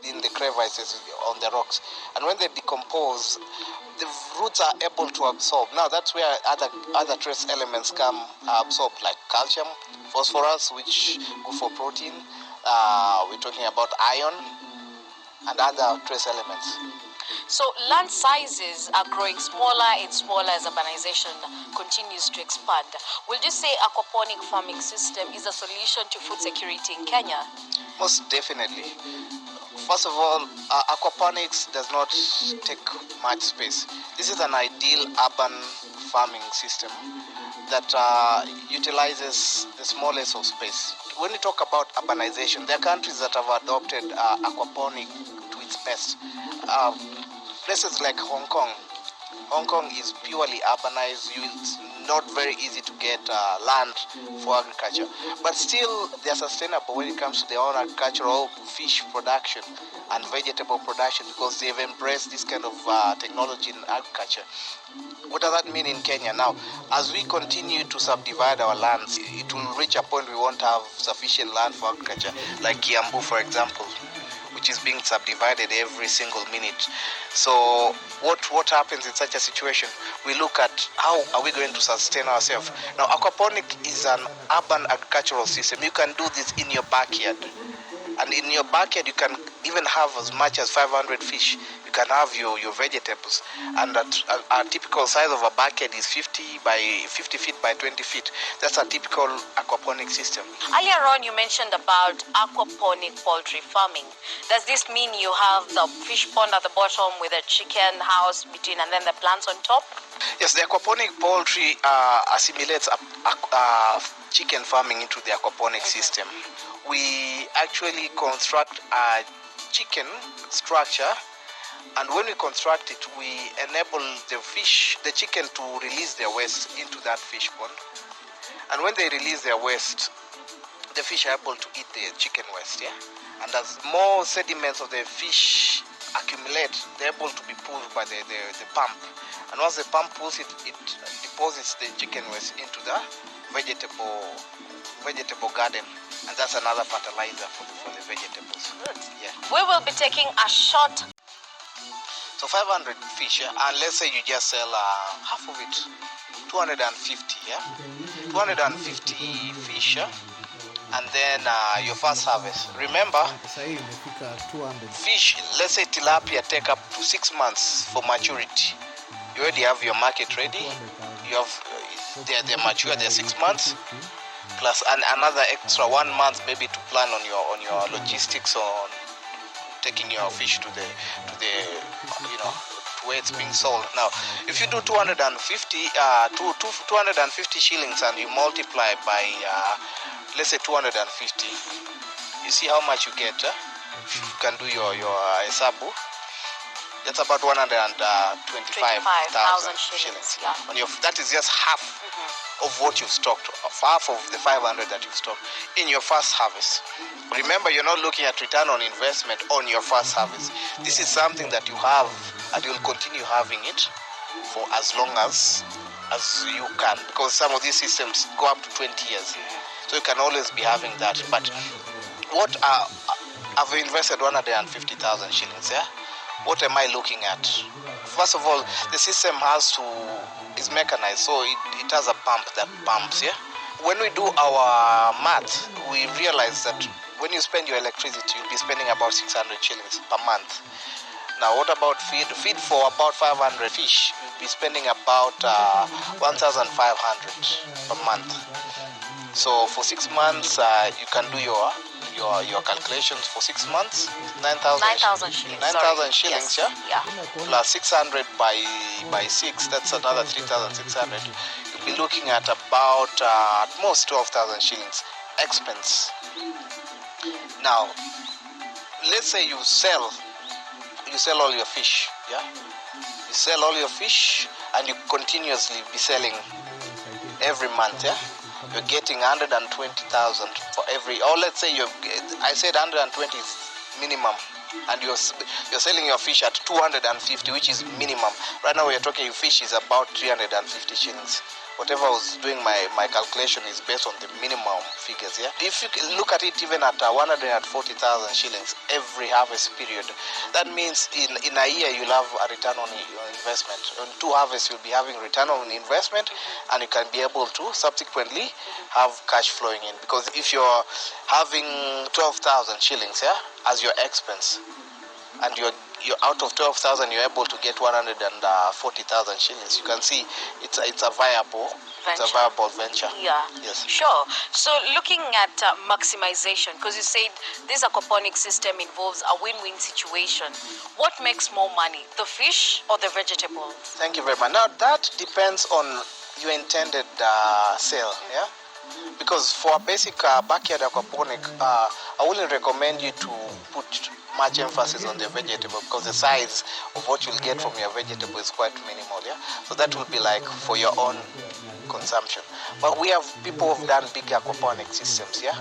in the crevices on the rocks, and when they decompose, the roots are able to absorb. Now that's where other trace elements come absorb, like calcium, phosphorus, which go for protein. We're talking about iron and other trace elements. So land sizes are growing smaller and smaller as urbanization continues to expand. Will you say aquaponic farming system is a solution to food security in Kenya? Most definitely. First of all, aquaponics does not take much space. This is an ideal urban farming system that utilizes the smallest of space. When we talk about urbanization, there are countries that have adopted aquaponic to its best. Places like Hong Kong. Hong Kong is purely urbanized. It's not very easy to get land for agriculture, but still they are sustainable when it comes to their own agricultural fish production and vegetable production, because they've embraced this kind of technology in agriculture. What does that mean in Kenya? Now, as we continue to subdivide our lands, it will reach a point we won't have sufficient land for agriculture, like Kiambu, for example, which is being subdivided every single minute. So what happens in such a situation? We look at how are we going to sustain ourselves. Now, aquaponic is an urban agricultural system. You can do this in your backyard. And in your backyard, you can even have as much as 500 fish. You can have your vegetables. And a typical size of a backyard is 50 feet by 20 feet. That's a typical aquaponic system. Earlier on, you mentioned about aquaponic poultry farming. Does this mean you have the fish pond at the bottom with a chicken house between and then the plants on top? Yes, the aquaponic poultry assimilates chicken farming into the aquaponic system. We actually construct a chicken structure, and when we construct it, we enable the chicken to release their waste into that fish pond. And when they release their waste, the fish are able to eat the chicken waste, yeah? And as more sediments of the fish accumulate, they're able to be pulled by the pump. And once the pump pulls it, it deposits the chicken waste into the vegetable garden, and that's another fertilizer for the vegetables. Good. Yeah. We will be taking a short. So 500 fish, yeah? And let's say you just sell half of it, 250, yeah? 250 fish, yeah? And then your first harvest. Remember, fish, let's say tilapia, take up to 6 months for maturity. You already have your market ready. You have they're mature. They're 6 months plus another extra 1 month maybe to plan on your logistics on taking your fish to where it's being sold. Now, if you do 250 shillings and you multiply by let's say 250, you see how much you get. You can do your hesabu. That's about 125,000 shillings. Yeah. That is just half of what you've stocked, half of the 500 that you've stocked in your first harvest. Remember, you're not looking at return on investment on your first harvest. This is something that you have, and you'll continue having it for as long as you can, because some of these systems go up to 20 years. So you can always be having that. But what I've invested 150,000 shillings, yeah? What am I looking at? First of all, the system is mechanized, so it has a pump that pumps, yeah? When we do our math, we realize that when you spend your electricity, you'll be spending about 600 shillings per month. Now, what about feed? Feed for about 500 fish, you'll be spending about 1,500 per month. So for 6 months, you can do your calculations. For 6 months, 9,000 shillings. 9,000 shillings, yes. Yeah. Plus 600 by 6, that's another 3,600. You'll be looking at about at most 12,000 shillings expense. Now, let's say you sell all your fish, yeah. You sell all your fish, and you continuously be selling every month, yeah. You're getting 120,000 for every, or let's say I said 120 is minimum, and you're selling your fish at 250, which is minimum. Right now we're talking fish is about 350 shillings whatever I was doing my calculation is based on the minimum figures. Yeah, if you look at it even at 140,000 shillings every harvest period, that means in a year you'll have a return on your investment. On 2 harvests you'll be having return on investment, and you can be able to subsequently have cash flowing in, because if you're having 12,000 shillings, yeah, as your expense, and you're out of 12,000 you're able to get 140,000 shillings, you can see it's a viable venture. It's a viable venture. Yeah. Yes. Sure. So looking at maximization, because you said this aquaponic system involves a win-win situation. What makes more money, the fish or the vegetable? Thank you very much. Now that depends on your intended sale. Yeah. Because for a basic backyard aquaponic, I wouldn't recommend you to put much emphasis on the vegetable, because the size of what you'll get from your vegetable is quite minimal. Yeah, so that will be like for your own consumption. But we have people who've done big aquaponic systems, yeah,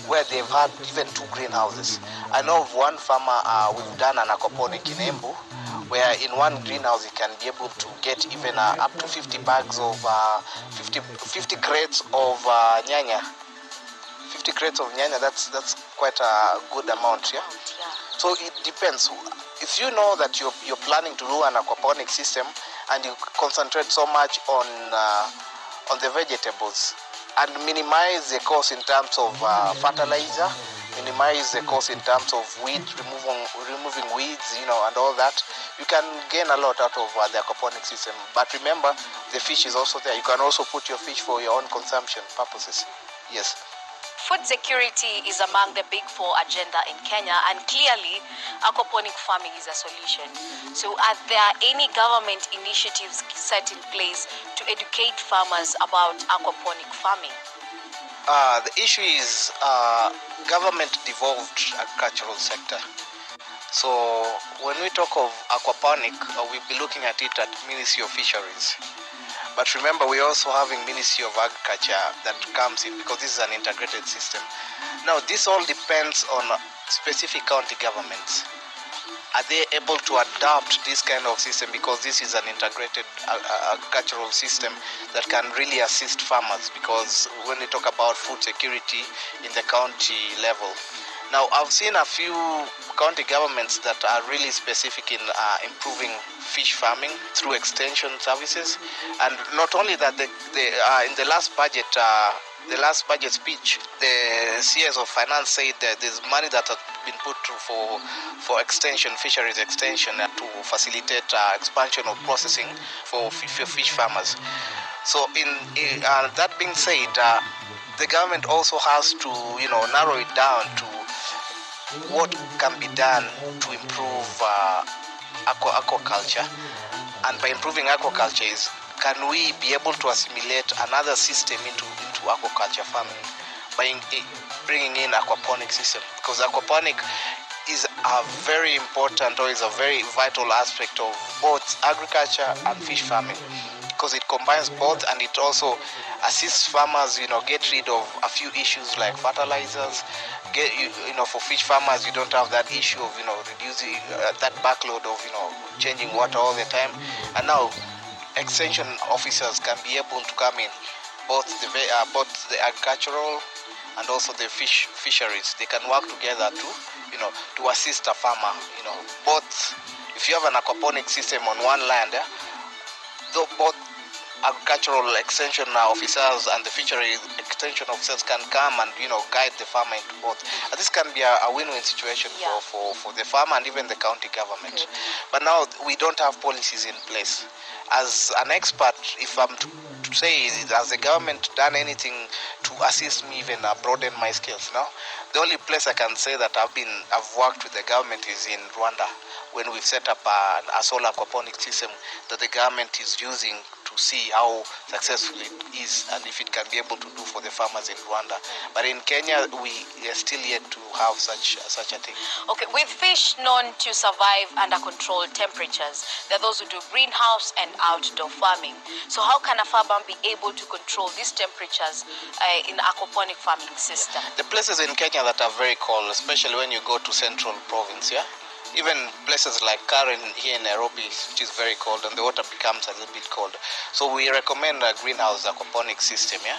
where they've had even 2 greenhouses. I know of one farmer, we've done an aquaponic in Embu, where in one greenhouse you can be able to get even up to 50 bags of 50 crates of nyanya. 50 crates of nyanya, that's quite a good amount, yeah? So it depends. If you know that you're planning to do an aquaponic system and you concentrate so much on the vegetables and minimize the cost in terms of fertilizer, minimize the cost in terms of removing weeds, and all that, you can gain a lot out of the aquaponic system. But remember, the fish is also there. You can also put your fish for your own consumption purposes. Yes. Food security is among the big 4 agenda in Kenya, and clearly aquaponic farming is a solution. So are there any government initiatives set in place to educate farmers about aquaponic farming? The issue is government devolved agricultural sector. So when we talk of aquaponic, we'll be looking at it at Ministry of Fisheries. But remember, we're also having Ministry of Agriculture that comes in, because this is an integrated system. Now, this all depends on specific county governments. Are they able to adopt this kind of system? Because this is an integrated agricultural system that can really assist farmers, because when we talk about food security in the county level. Now, I've seen a few county governments that are really specific in improving fish farming through extension services. And not only that, in the last budget speech, the CS of Finance said that there's money that has been put for extension, fisheries extension, to facilitate expansion of processing for fish farmers. So, that being said, the government also has to, narrow it down to what can be done to improve aquaculture. And by improving aquaculture is, can we be able to assimilate another system into aquaculture farming by bringing in aquaponic system? Because aquaponic is a very important, or is a very vital aspect of both agriculture and fish farming, because it combines both, and it also assists farmers, get rid of a few issues like fertilizers. For fish farmers, you don't have that issue of, reducing that backload of, changing water all the time. And now, extension officers can be able to come in, both the agricultural and also the fisheries. They can work together to assist a farmer. Both, if you have an aquaponic system on one land, both agricultural extension officers and the fishery extension officers can come and guide the farmer into both. And this can be a win-win situation for the farmer and even the county government. But now we don't have policies in place. As an expert, if I'm to say, has the government done anything to assist me even broaden my skills? No. The only place I can say that I've worked with the government is in Rwanda, when we've set up a solar aquaponic system that the government is using to see how successful it is and if it can be able to do for the farmers in Rwanda. But in Kenya, we are still yet to have such a thing. Okay, with fish known to survive under controlled temperatures, there are those who do greenhouse and outdoor farming. So how can a farmer be able to control these temperatures in aquaponic farming system? The places in Kenya that are very cold, especially when you go to central province, even places like Karen here in Nairobi, which is very cold, and the water becomes a little bit cold. So we recommend a greenhouse aquaponics system, yeah.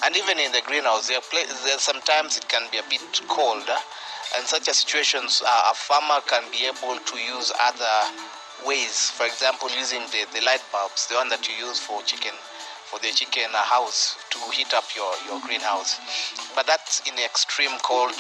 And even in the greenhouse, there sometimes it can be a bit cold, and such a situations, a farmer can be able to use other ways. For example, using the light bulbs, the one that you use for the chicken house to heat up your greenhouse. But that's in extreme cold